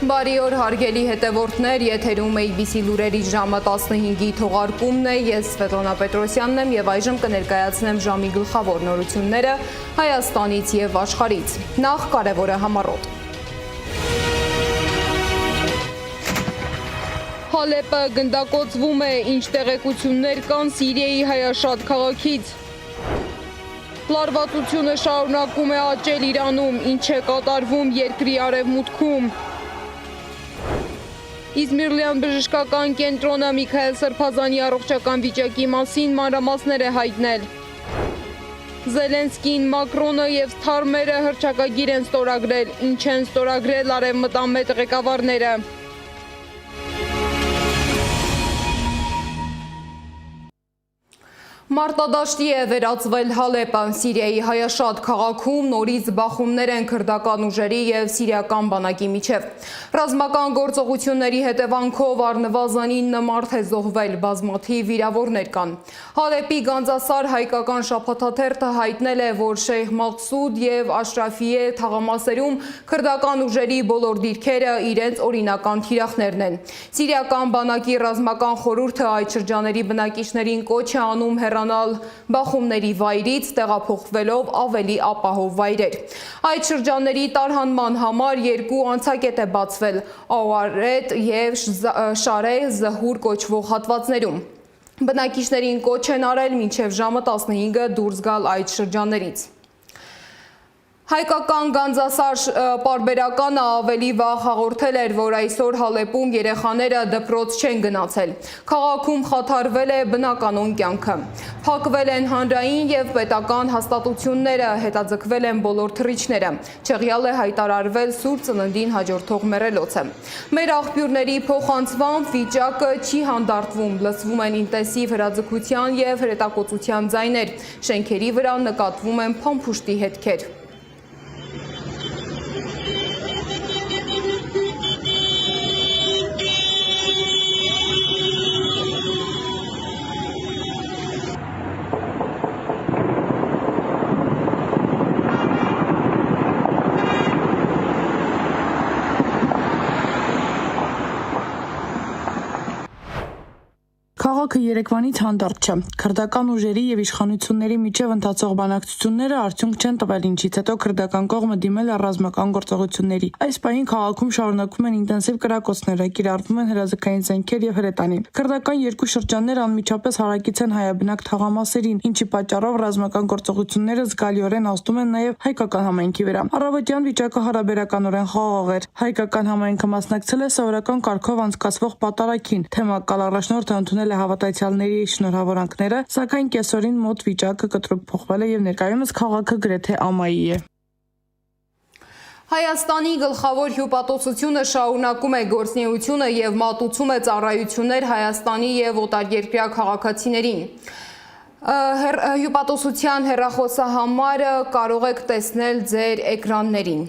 Բարի օր հարգելի հետևորդներ, եթերում ABC լուրերի ժամը 15-ի թողարկումն է, ես Սվետլանա Պետրոսյանն եմ և այժմ կներկայացնեմ ժամի գլխավոր նորությունները Հայաստանից և աշխարհից։ Նախ կարևորը համառոտ։ Հալեպը գնդակոծվում է, ինչ տեղեկություններ կան Սիրիայի հայաշատ քաղաքից։ Լարվածությունը շարունակում է աճել Իրանում, ինչ է կատարվում երկրի արևմուտքում։ Իզմիրլյան բժշկական կենտրոնը Միքայել Սրբազանի առողջական վիճակի մասին մանրամասներ է հայտնել։ Զելենսկին, Մակրոնը և Սթարմերը հռչակագիր են ստորագրել, ինչ են ստորագրել արևմտամետ ղեկավարները։ Մարտադաշտի է վերածվել Հալեպը, Սիրիայի հայաշատ քաղաքում նորից բախումներ են քրդական ուժերի և սիրիական բանակի միջև։ Ռազմական գործողությունների հետևանքով առնվազն 9 մարդ է զոհվել, բազմաթիվ վիրավորներ կան։ Հալեպի Գանձասար հայկական շաբաթաթերթը հայտնել է, որ Շեյխ Մաղսուդ և Աշրաֆիե թաղամասերում քրդական ուժերի բոլոր դիրքերը իրենց օրինական թիրախներն են։ Սիրիական բանակի ռազմական խորհուրդը այդ շրջանների բնակիչներին կոչ է անում հեռանալ բախումների վայրից, տեղափոխվելով ավելի ապահով վայրեր։ Այդ շրջանների տարհանման համար երկու անցակետ է բացվել Աուարետ և Շարեյ Զհուր կոչվող հատվածներում։ Բնակիչներին կոչ են արել մինչև ժամը 15-ը դուրս գալ այդ շրջաններից։ Հայկական Գանձասար պարբերականը ավելի վաղ հաղորդել էր, որ այսօր Հալեպում երեխաները դպրոց չեն գնացել։ Քաղաքում խաթարվել է բնականոն կյանքը։ Փակվել են հանրային և պետական հաստատությունները, հետաձգվել են բոլոր թռիչքները։ Չեղյալ է հայտարարվել Սուրբ Ծննդին հաջորդող մեռելոցը։ Մեր աղբյուրների փոխանցմամբ վիճակը չի հանդարտվում, լսվում են ինտենսիվ հրաձգության և հրետակոծության ձայներ։ Շենքերի վրա նկատվում են փամփուշտի հետքեր։ Քաղաքը երեկվանից հանդարտ չէ։ Քրդական ուժերի և իշխանությունների միջև ընթացող բանակցությունները արդյունք չեն տվել, ինչից հետո քրդական կողմը դիմել է ռազմական գործողությունների։ Այս պահին քաղաքում շարունակվում են ինտենսիվ կրակոցները, կիրառվում են հրաձգային զենքեր և հրետանին։ Քրդական երկու շրջաններ անմիջապես հարակից են հայաբնակ թաղամասերին, ինչի պատճառով ռազմական գործողությունները զգալիորեն ազդում են նաև հայկական համայնքի վրա։ Առավոտյան վիճակը հարաբերականորեն խաղաղ էր։ Հայկական համայնքը մասնակցել է սովորական կարգով անցկացվող պատարագին։ Թեմակալ առաջնորդը ընդունել է հավատացյալների շնորհավորանքները, սակայն կեսօրին մոտ վիճակը կտրուկ փոխվել է և ներկայումս քաղաքը գրեթե ամայի է։ Հայաստանի գլխավոր հյուպատոսությունը շարունակում է գործունեությունը և մատուցում է ծառայություններ Հայաստանի և օտարերկրյա քաղաքացիներին։ Հյուպատոսության հեռախոսահամարը կարող եք տեսնել ձեր էկրաններին։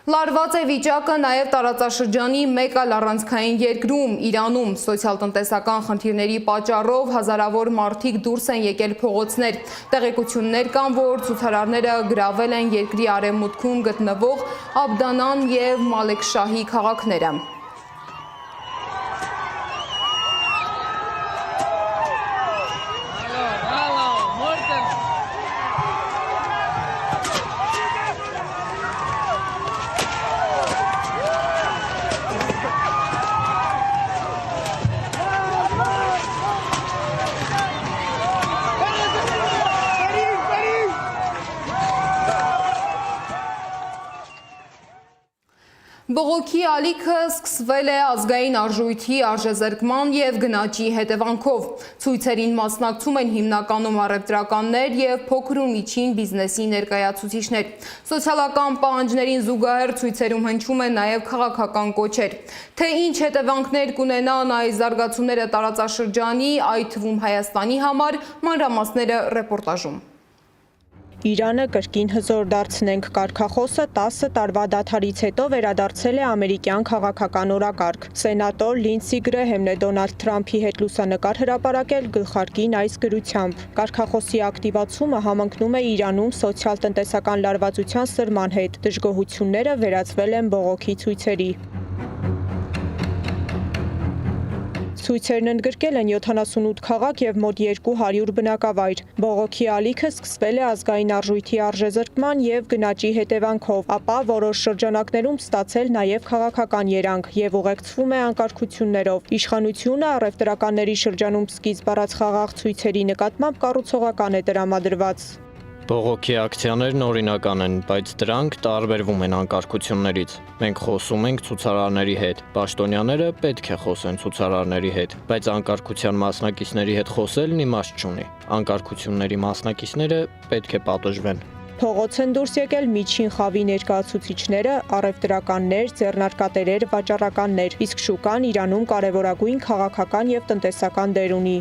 Լարված է վիճակը նաև տարածաշրջանի մեկ այլ առանցքային երկրում՝ Իրանում։ Սոցիալ-տնտեսական խնդիրների պատճառով հազարավոր մարդիկ դուրս են եկել փողոցներ։ Տեղեկություններ կան, որ ցուցարարները գրավել են երկրի արևմուտքում գտնվող Աբդանան և Մալեքշահի քաղաքները։ Բողոքի ալիքը սկսվել է ազգային արժույթի արժեզրկման և գնաճի հետևանքով։ Ցույցերին մասնակցում են հիմնականում առևտրականներ և փոքր ու միջին բիզնեսի ներկայացուցիչներ։ Սոցիալական պահանջներին զուգահեռ ցույցերում հնչում են նաև քաղաքական կոչեր։ Թե ինչ հետևանքներ կունենան այս զարգացումները տարածաշրջանի, այդ թվում Հայաստանի համար, մանրամասները ռեպորտաժում։ Իրանը կրկին հզոր դարձնենք կարգախոսը 10 տարվա դադարից հետո վերադարձել է ամերիկյան քաղաքական օրակարգ։ Սենատոր Լինդսի Գրեհեմն է Դոնալդ Թրամփի հետ լուսանկար հրապարակել գլխարկին այս գրությամբ։ Կարգախոսի ակտիվացումը համընկնում է Իրանում սոցիալ-տնտեսական լարվածության սրման հետ։ Դժգոհությունները վերածվել են բողոքի ցույցերի։ Ցույցերն ընդգրկել են 78 քաղաք եւ մոտ 200 բնակավայր։ Բողոքի ալիքը սկսվել է ազգային արժույթի արժեզրկման եւ գնաճի հետևանքով, ապա որոշ շրջանակներում ստացել նաեւ քաղաքական երանգ եւ ուղեկցվում է անկարգություններով։ Իշխանությունը առևտրականների շրջանում սկիզբ առած խաղաղ ցույցերի նկատմամբ կառուցողական է տրամադրված։ Բողոքի ակցիաներն օրինական են, բայց դրանք տարբերվում են անկարգություններից։ Մենք խոսում ենք ցուցարարների հետ, պաշտոնյաները պետք է խոսեն ցուցարարների հետ, բայց անկարգության մասնակիցների հետ խոսելն իմաստ չունի։ Անկարգությունների մասնակիցները պետք է պատժվեն։ Փողոց են դուրս եկել միջին խավի ներկայացուցիչները, առևտրականներ, ձեռնարկատերեր, վաճառականներ, իսկ շուկան Իրանում կարևորագույն քաղաքական եւ տնտեսական դեր ունի։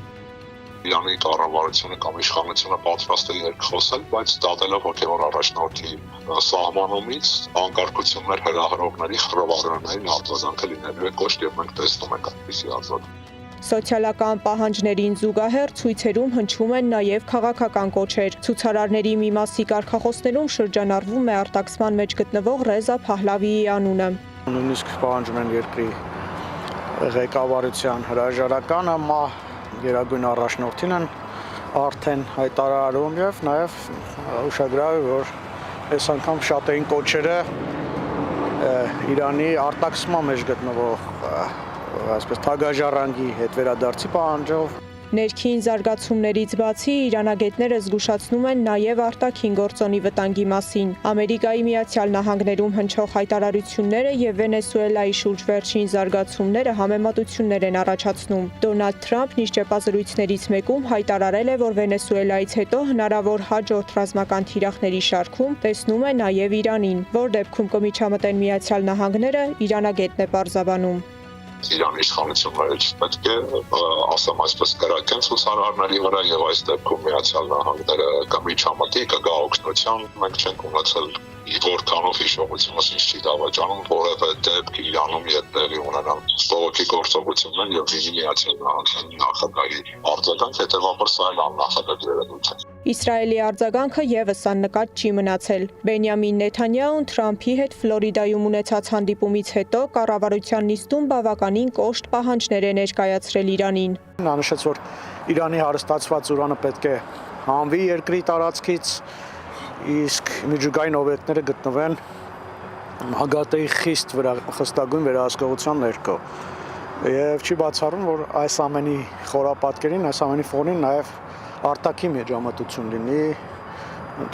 Իրանի կառավարությունը կամ իշխանությունը պատրաստ է երկխոսել, բայց դատելով հոգևոր առաջնորդի սահմանումից անկարգություններ հրահրողների խռովարարներին արձագանքը լինելու է կոշտ եւ մենք տեսնում ենք այդպիսի արձագանք։ Սոցիալական պահանջներին զուգահեռ ցույցերում հնչում են նաև քաղաքական կոչեր։ Ցուցարարների մի մասի կարգախոսներում շրջանառվում է արտաքսման մեջ գտնվող Ռեզա Փահլավիի անունը։ Նույնիսկ պահանջում են երկրի ղեկավարության հրաժարականը, Գերագույն առաջնորդին են արդեն հայտարարում եւ նաեւ ուշագրավ է, որ այս անգամ շատ էին կոչերը Իրանի արտաքսման մեջ գտնվող այսպես թագաժառանգի հետ վերադարձի պահանջով։ Ներքին զարգացումներից բացի իրանագետները զգուշացնում են նաև արտաքին գործոնի վտանգի մասին։ Ամերիկայի Միացյալ Նահանգներում հնչող հայտարարությունները եւ Վենեսուելայի շուրջ վերջին զարգացումները համեմատություններ են առաջացնում։ Դոնալդ Թրամփն իր ճեպազրույցներից մեկում հայտարարել է, որ Վենեսուելայից հետո հնարավոր հաջորդ ռազմական թիրախների շարքում տեսնում է նաև Իրանին, որ դեպքում կմիջամտեն Միացյալ Նահանգները, իրանագետն է պարզաբանում։ Իրանի իշխանությունները չպետք է, ասեմ այսպես, կրակեն ցուցարարների վրա եւ այս դեպքում Միացյալ Նահանգները կմիջամտի, կգա օգնության, մենք չենք ունեցել որքանով հիշողությունս ինչ չի դավաճանում, որևէ դեպք Իրանում ետների ունենան բողոքի գործողություններ եւ Միացյալ Նահանգների նախագահի արձագանք, հետեւաբար սա էլ աննախադեպ երևույթ է։ Իսրայելի արձագանքը եւս աննկատ չի մնացել։ Բենյամին Նեթանյահուն Թրամփի հետ Ֆլորիդայում ունեցած հանդիպումից հետո կառավարության նիստում բավականին կոշտ պահանջներ է ներկայացրել Իրանին։ Նա նշեց, որ Իրանի հարստացված ուրանը պետք է հանվի երկրի տարածքից, իսկ միջուկային օբյեկտները գտնվեն ՄԱԳԱՏԷ-ի խիստ խստագույն վերահսկողության ներքո։ Եվ չի բացառում, որ այս ամենի խորապատկերին, այս ամենի ֆոնին նաև արտաքին միջամտություն լինի,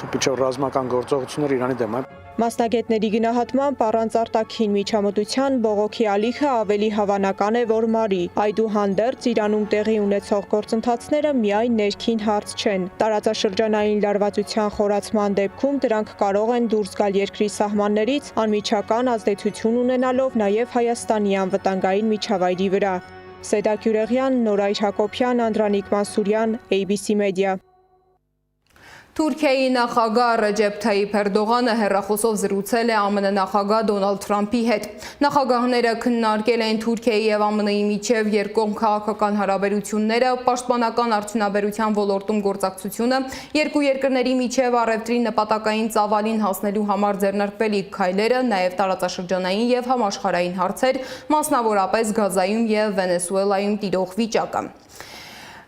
թիպիչով ռազմական գործողություններ Իրանի դեմ։ Մասնագետների գնահատմամբ առանց արտաքին միջամտության բողոքի ալիքը ավելի հավանական է, որ մարի։ Այդուհանդերձ Իրանում տեղի ունեցող գործընթացները միայն ներքին հարց չեն։ Տարածաշրջանային լարվածության խորացման դեպքում դրանք կարող են դուրս գալ երկրի սահմաններից, անմիջական ազդեցություն ունենալով նաև Հայաստանի անվտանգային միջավայրի վրա։ Սեդա Գյուրեղյան, Նորայր Հակոբյան, Անդրանիկ Մանսուրյան, ABC Media։ Թուրքիայի նախագահ Ռեջեփ Թայիփ Էրդողանը հեռախոսով զրուցել է ԱՄՆ նախագահ Դոնալդ Թրամփի հետ։ Նախագահները քննարկել են Թուրքիայի եւ ԱՄՆ-ի միջև երկկողմ քաղաքական հարաբերությունները, պաշտպանական արդյունաբերության ոլորտում գործակցությունը, երկու երկրների միջև առևտրի նպատակային ծավալին հասնելու համար ձեռնարկվելիք քայլերը, նաեւ տարածաշրջանային եւ համաշխարհային հարցեր, մասնավորապես Գազայում եւ Վենեսուելայում տիրող վիճակը։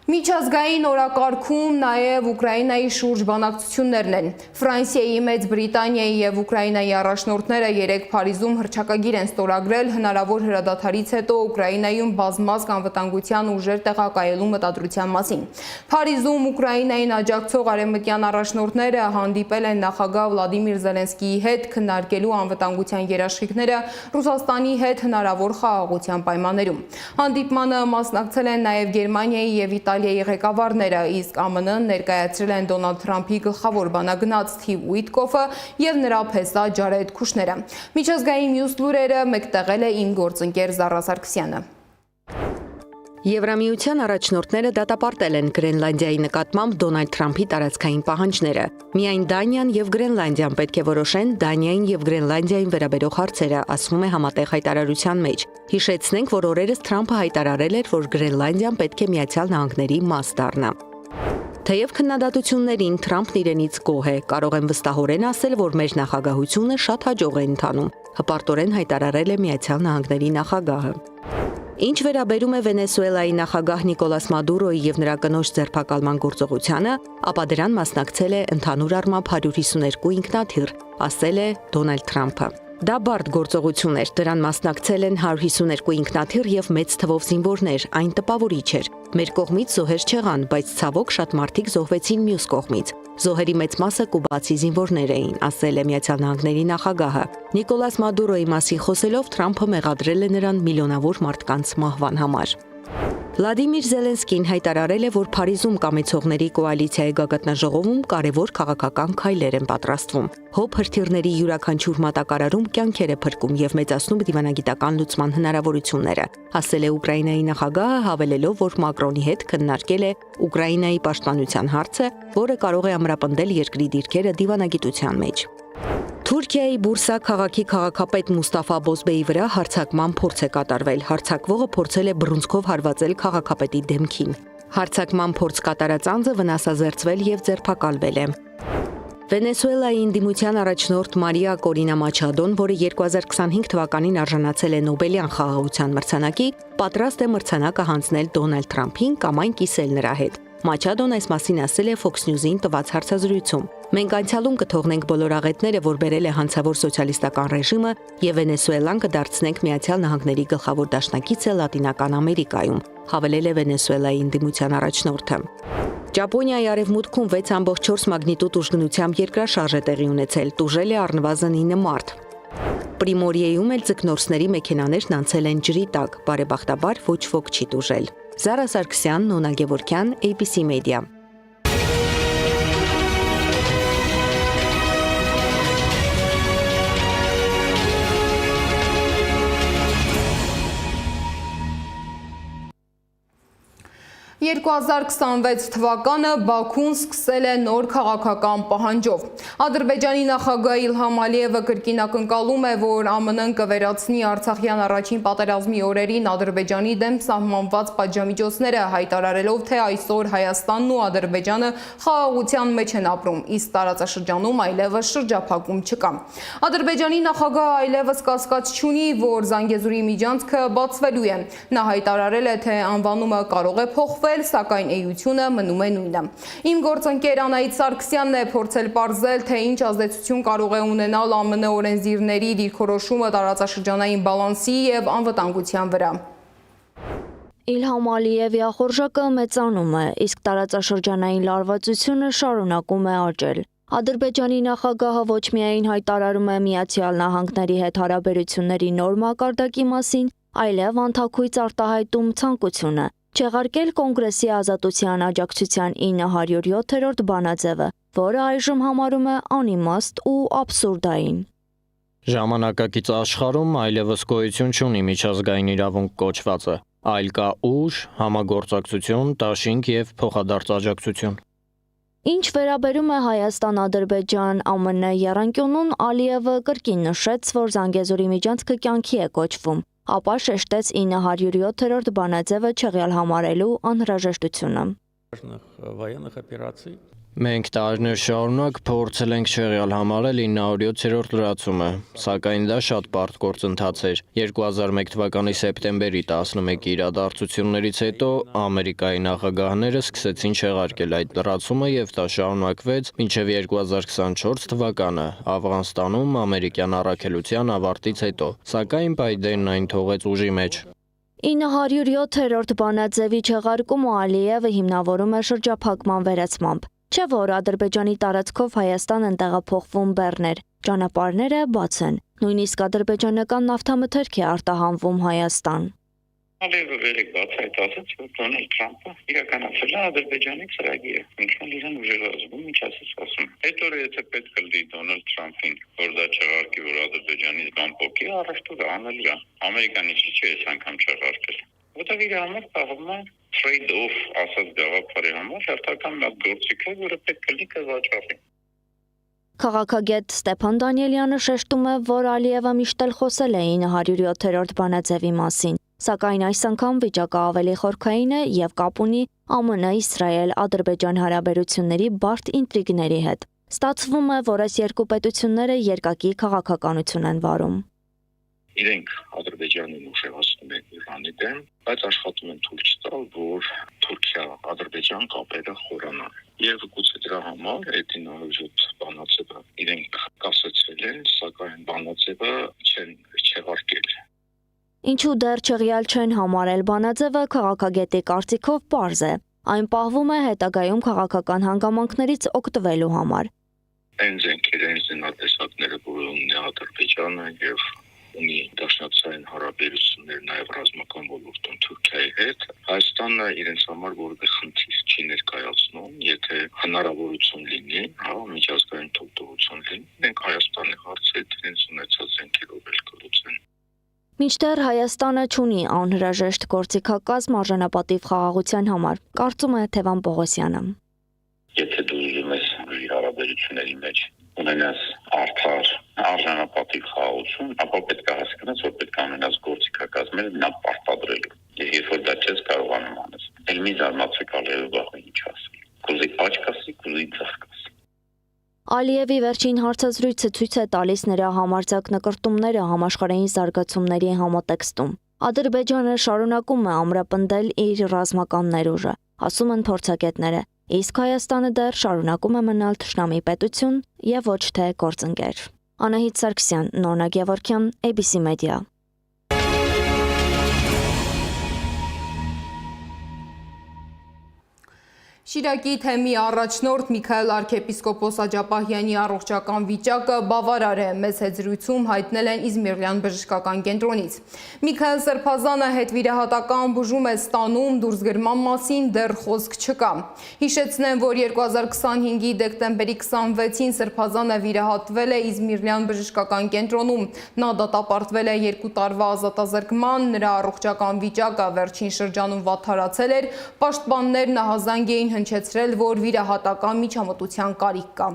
Միջազգային օրակարգում նաև Ուկրաինայի շուրջ բանակցություններն են։ Ֆրանսիայի, Մեծ Բրիտանիայի եւ Ուկրաինայի առաջնորդները երեկ Փարիզում հռչակագիր են ստորագրել հնարավոր հրադադարից հետո Ուկրաինայում բազմազգ անվտանգության ուժեր տեղակայելու մտադրության մասին։ Փարիզում Ուկրաինային աջակցող արևմտյան առաջնորդները հանդիպել են նախագահ Վլադիմիր Զելենսկիի հետ քննարկելու անվտանգության երաշխիքները Ռուսաստանի հետ հնարավոր խաղաղության պայմաններում։ Հանդիպմանը մասնակցել են նաև Գերմանիայի եւ Իտալիայի ղեկավարները, իսկ ԱՄՆ-ն ներկայացրել են Դոնալդ Թրամփի գլխավոր բանագնաց Սթիվ Ուիտկոֆը եւ նրա փեսա Ջարեդ Քուշները։ Միջազգային մյուս լուրերը մեկտեղել է իմ գործընկեր Զարա Սարգսյանը։ Եվրամիության առաջնորդները դատապարտել են Գրենլանդիայի նկատմամբ Դոնալդ Թրամփի տարածքային պահանջները։ Միայն Դանիան եւ Գրենլանդիան պետք է որոշեն Դանիային եւ Գրենլանդիային վերաբերող հարցերը, ասվում է համատեղ հայտարարության մեջ։ Հիշեցնենք, որ օրերս Թրամփը հայտարարել էր, որ Գրենլանդիան պետք է Միացյալ Նահանգների մաս դառնա։ Թեև քննադատություններին Թրամփն իրենից գոհ է, կարող են վստահորեն ասել, որ մեր նախագահությունը շատ հաջող է ընթանում, հպարտորեն հայտարարել է Միացյալ Նահանգների նախագահը։ Ինչ վերաբերում է Վենեսուելայի նախագահ Նիկոլաս Մադուրոյի եւ նրա կնոջ ձերբակալման գործողությանը, ապա դրան մասնակցել է ընդհանուր առմամբ 152 ինքնաթիռ, ասել է Դոնալդ Թրամփը։ Դա բարդ գործողություն էր, դրան մասնակցել են 152 ինքնաթիռ եւ մեծ թվով զինվորներ, այն տպավորիչ էր։ Մեր կողմից զոհեր չեղան, բայց ցավոք շատ մարդիկ զոհվեցին մյուս կողմից։ Զոհերի մեծ մասը կուբացի զինվորներ էին, ասել է Միացյալ Նահանգների նախագահը։ Նիկոլաս Մադուրոյի մասին խոսելով Թրամփը մեղադրել է նրան միլիոնավոր մարդկանց մահվան համար։ Վլադիմիր Զելենսկին հայտարարել է, որ Փարիզում կամեցողների կոալիցիայի գագաթնաժողովում կարևոր քաղաքական քայլեր են պատրաստվում։ Հոբ հրթիռների յուրաքանչյուր մատակարարում կյանքեր է փրկում եւ մեծացնում դիվանագիտական լուծման հնարավորությունները, ասել է Ուկրաինայի նախագահը, հավելելով, որ Մակրոնի հետ քննարկել է Ուկրաինայի պաշտպանության հարցը, որը կարող է ամրապնդել երկրի դիրքերը դիվանագիտության մեջ։ Թուրքիայի Բուրսա քաղաքի քաղաքապետ Մուստաֆա Բոզբեի վրա հարձակման փորձ է կատարվել։ Հարձակվողը փորձել է բռունցքով հարվածել քաղաքապետի դեմքին։ Հարձակման փորձ կատարած անձը վնասազերծվել եւ ձերբակալվել է։ Վենեսուելայի ինդիմության առաջնորդ Մարիա Կորինա Մաչադոն, որը 2025 թվականին արժանացել է Նոբելյան խաղաղության մրցանակի, պատրաստ է մրցանակը հանձնել Դոնալդ Թրամփին կամ այն կիսել նրա հետ։ Մաչադոն այս մասին ասել է Fox News-ին տված հարցազրույցում։ Մենք անցյալում կթողնենք բոլոր աղետները, որ բերել է հանցավոր սոցիալիստական ռեժիմը, եւ Վենեսուելան կդարձնենք Միացյալ Նահանգների գլխավոր դաշնակիցը Լատինական Ամերիկայում, հավելել է Վենեսուելայի ինդիմության առաջնորդը։ Ճապոնիայի արևմուտքում 6.4 մագնիտուդ ուժգնությամբ երկրաշարժ է տեղի ունեցել, տուժել է առնվազն 9 մարդ։ Պրիմորիեում էլ ձկնորսների մեքենաներն անցել են ջրի տակ, բարեբախտաբար ոչ ոք չի տուժել։ Զարա Սարգսյան, Նոնա Գևորգյան, ABC Media։ «2026 թվականը Բաքուն սկսել է նոր քաղաքական պահանջով։ Ադրբեջանի նախագահ Իլհամ Ալիևը կրկին ակնկալում է, որ ԱՄՆ-ն կվերացնի Արցախյան առաջին պատերազմի օրերին Ադրբեջանի դեմ սահմանված պատժամիջոցները, հայտարարելով, թե այսօր Հայաստանն ու Ադրբեջանը խաղաղության մեջ են ապրում, իսկ տարածաշրջանում այլևս շրջափակում չկա։ Ադրբեջանի նախագահը այլևս կասկած չունի, որ Զանգեզուրի միջանցքը բացվելու է։ Նա հայտարարել է, թե անվանումը կարող է փոխվել, սակայն էությունը մնում է նույնը։ Իմ գործընկեր Անահիտ Սարգսյանն է փորձել պարզել, թե ինչ ազդեցություն կարող է ունենալ ԱՄՆ օրենսդիրների դիրքորոշումը տարածաշրջանային բալանսի եւ անվտանգության վրա։ Իլհամ Ալիևի ախորժակը մեծանում է, իսկ տարածաշրջանային լարվածությունը շարունակում է աճել։ Ադրբեջանի նախագահը ոչ միայն հայտարարում է Միացյալ Նահանգների հետ հարաբերությունների նոր մակարդակի մասին, այլև անթաքույց արտահայտում ցանկությունը չեղարկել Կոնգրեսի ազատության աջակցության 907-րդ բանաձևը, որը այժմ համարում է անիմաստ ու աբսուրդային։ Ժամանակակից աշխարհում այլևս գոյություն չունի միջազգային իրավունք կոչվածը, այլ կա ուժ, համագործակցություն, դաշինք եւ փոխադարձ աջակցություն։ Ինչ վերաբերում է Հայաստան-Ադրբեջան-ԱՄՆ եռանկյունուն, Ալիևը կրկին նշեց, որ Զանգեզուրի միջանցքը կյանքի է կոչվում, ապա շեշտեց 907-րդ բանաձևը չեղյալ համարելու անհրաժեշտությունը։ Մենք տարիներ շարունակ փորձել ենք չեղյալ համարել 907-րդ լրացումը, սակայն դա շատ բարդ գործընթաց էր։ 2001 թվականի սեպտեմբերի 11-ի իրադարձություններից հետո Ամերիկայի նախագահները սկսեցին չեղարկել այդ լրացումը եւ դա շարունակվեց մինչեւ 2024 թվականը Աֆղանստանում ամերիկյան առաքելության ավարտից հետո, սակայն Բայդենն այն թողեց ուժի մեջ։ 907-րդ բանաձևի չեղարկումը Ալիևը հիմնավորում է շրջափակման վերացմամբ։ Չէ՞ որ Ադրբեջանի տարածքով Հայաստան տեղափոխվում բեռներ, ճանապարհները բաց են, նույնիսկ ադրբեջանական նավթամթերք է արտահանվում Հայաստան։ Ալիևը վերեք բացայտ ասաց, որ Դոնալդ Թրամփը իրականացրել է Ադրբեջանի ծրագիրը, ինչն իրեն ուժեղացնում, ինչ ասես ասում։ Այդ օրը եթե պետք է լի Դոնալդ Թրամփին, որ դա չեղարկի, որ Ադրբեջանից բան փոխի, առևտուրը անելու է։ Ամերիկան ինչի՞ չէ այս անգամ չեղարկել։ որտեղ իր համար պահում է trade-off ասած գաղափարի համար հերթական մի գործիք է, որը պետք է լիքը վաճառի։ Քաղաքագետ Ստեփան Դանիելյանը շեշտում է, որ Ալիևը միշտ էլ խոսել է 907-րդ բանաձևի մասին, սակայն այս անգամ վիճակը ավելի խորքային է եւ կապ ունի ԱՄՆ-Իսրայել-Ադրբեջան հարաբերությունների բարդ ինտրիգների հետ։ Ստացվում է, որ այս երկու պետությունները երկակի քաղաքականություն են վարում։ Իրենք Ադրբեջանին ուշեղացնում են Իրանի դեմ, բայց աշխատում են թույլ չտալ, որ Թուրքիա-Ադրբեջան կապերը խորանան։ Եվ գուցե դրա համար այդ 907 բանաձևը իրենք կասեցել են, սակայն բանաձևը չեն չեղարկել։ Ինչու դեռ չեղյալ չեն համարել բանաձևը, քաղաքագետի կարծիքով պարզ է։ Այն պահվում է հետագայում քաղաքական հանգամանքներից օգտվելու համար։ Այն զենքերեն զինատեսակները, որը ունի Ադրբեջանը եւ ունի դաշնակցային հարաբերություններ նաև ռազմական ոլորտում Թուրքիայի հետ, Հայաստանը իրենց համար որևէ խնդիր չի ներկայացնում, եթե հնարավորություն լինի, միջազգային թույլտվություն լինի, մենք Հայաստանի հարցը իրենց ունեցած զենքերով էլ կլուծեն։ Մինչդեռ Հայաստանը չունի անհրաժեշտ գործիքակազմ արժանապատիվ խաղաղության համար, կարծում է Թևան Պողոսյանը։ Եթե դու ուզում ես հարաբերությունների մեջ ունենաս արդար արժանապատիվ խաղաղություն, ապա պետք է հասկանաս, որ պետք է ունենաս գործիքակազմերը նա պարտադրելու։ Եվ երբ որ դա չես կարողանում անես, էլ մի զարմացեք Ալիևը վաղը ինչ ասի։ Կուզի աչք ասի, կուզի ձախ ասի։ Ալիևի վերջին հարցազրույցը ցույց է տալիս նրա համարձակ նկրտումները համաշխարհային զարգացումների համատեքստում։ Ադրբեջանը շարունակում է ամրապնդել իր ռազմական ներուժը, ասում են փորձագետները, իսկ Հայաստանը դեռ շարունակում է մնալ թշնամի պետություն եւ ոչ թե գործընկեր։ Անահիտ Սարգսյան, Նորա Գևորգյան, ABC Media։ Շիրակի թեմի առաջնորդ Միքայել arczepiskopos Աջապահյանի առողջական վիճակը բավարար է, մեծ հետ զրույցում հայտնել են Իզմիրլյան բժշկական կենտրոնից։ Միքայել Սրբազանը հետվիրահատական բուժում է ստանում, դուրսգրման մասին դեռ խոսք չկա։ Հիշեցնեմ, որ 2025-ի դեկտեմբերի 26-ին Սրբազանը վիրահատվել է Իզմիրլյան բժշկական կենտրոնում։ Նա դատապարտվել է 2 տարվա ազատազրկման, նրա առողջական վիճակը վերջին շրջանում վատթարացել էր, պաշտպաններն ահազանգ էին հնչեցրել, որ վիրահատական միջամտության կարիք կա։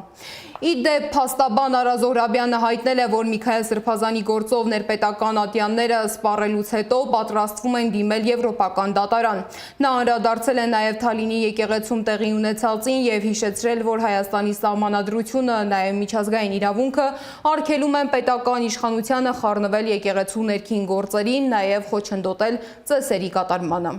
Ի դեպ, փաստաբան Արա Զոհրաբյանը հայտնել է, որ Միքայել Սրբազանի գործով ներպետական ատյանները սպառելուց հետո պատրաստվում են դիմել եվրոպական դատարան։ Նա անդրադարձել է նաև Թալինի եկեղեցում տեղի ունեցածին եւ հիշեցրել, որ Հայաստանի սահմանադրությունը, նաև միջազգային իրավունքը արգելում են պետական իշխանությանը խառնվել եկեղեցու ներքին գործերին, նաև խոչընդոտել ծեսերի կատարմանը։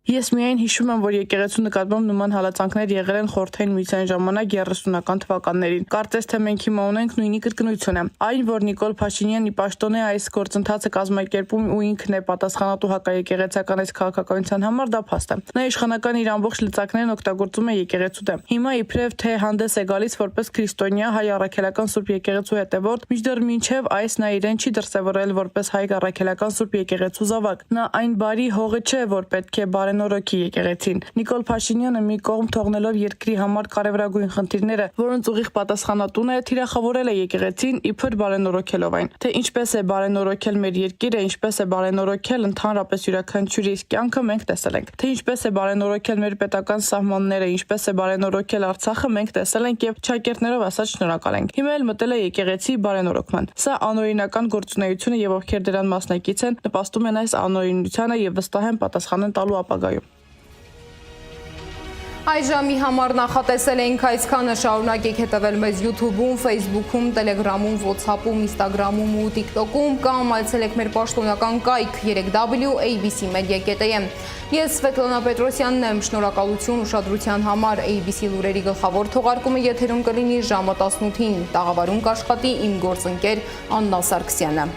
Ես միայն հիշում եմ, որ եկեղեցու նկատմամբ նման հալածանքներ եղել են խորհրդային միության ժամանակ 30-ական թվականներին։ Կարծես թե մենք հիմա ունենք նույնի կրկնությունը։ Այն, որ Նիկոլ Փաշինյանի պաշտոն է այս գործընթացը կազմակերպում ու ինքն է պատասխանատու հակաեկեղեցական այս քաղաքականության համար, դա փաստ է։ Նա իշխանական իր ամբողջ լծակներն օգտագործում է եկեղեցու դեմ։ Հիմա իբրև թե հանդես է գալիս որպես քրիստոնյա հայ առաքելական Սուրբ եկեղեցու հետևորդ, մինչդեռ մինչև այս նա իրեն չի դրսևորել որպես հայ առաքելական Սուրբ եկեղեցու զավակ։ Նա այն բարի հողը չէ, որ պետք է բարենորոգի եկեղեցին։ Նիկոլ Փաշինյանը մի կողմ թողնելով երկրի համար կարևորագույն խնդիրները, որոնց ուղիղ պատասխանատուն է, թիրախավորել է եկեղեցին իբր բարենորոգելով այն։ Թե ինչպես է բարենորոգել մեր երկիրը, ինչպես է բարենորոգել ընդհանրապես յուրաքանչյուրի կյանքը մենք տեսել ենք։ Թե ինչպես է բարենորոգել մեր պետական սահմանները, ինչպես է բարենորոգել Արցախը մենք տեսել ենք եւ ճակերտներով ասած շնորհակալ ենք։ Հիմա էլ մտել է եկեղեցի բարենորոգման։ Սա անօրինական գործունեություն եւ ովքեր դրան մասնակից են, նպաստում են այս անօրինությանը եւ վստահ են պատասխան են տալու ապագայում։ Այս ժամի համար նախատեսել էինք այսքանը, շարունակեք հետևել մեզ YouTube-ում, Facebook-ում, Telegram-ում, WhatsApp-ում, Instagram-ում ու TikTok-ում կամ այցելեք մեր պաշտոնական կայք 3w.abcmedia.am։ Ես Սվետլանա Պետրոսյանն եմ, շնորհակալություն ուշադրության համար։ ABC լուրերի գլխավոր թողարկումը եթերում կլինի ժամը 18-ին։ Տաղավարում կաշխատի իմ գործընկեր Աննա Սարգսյանը։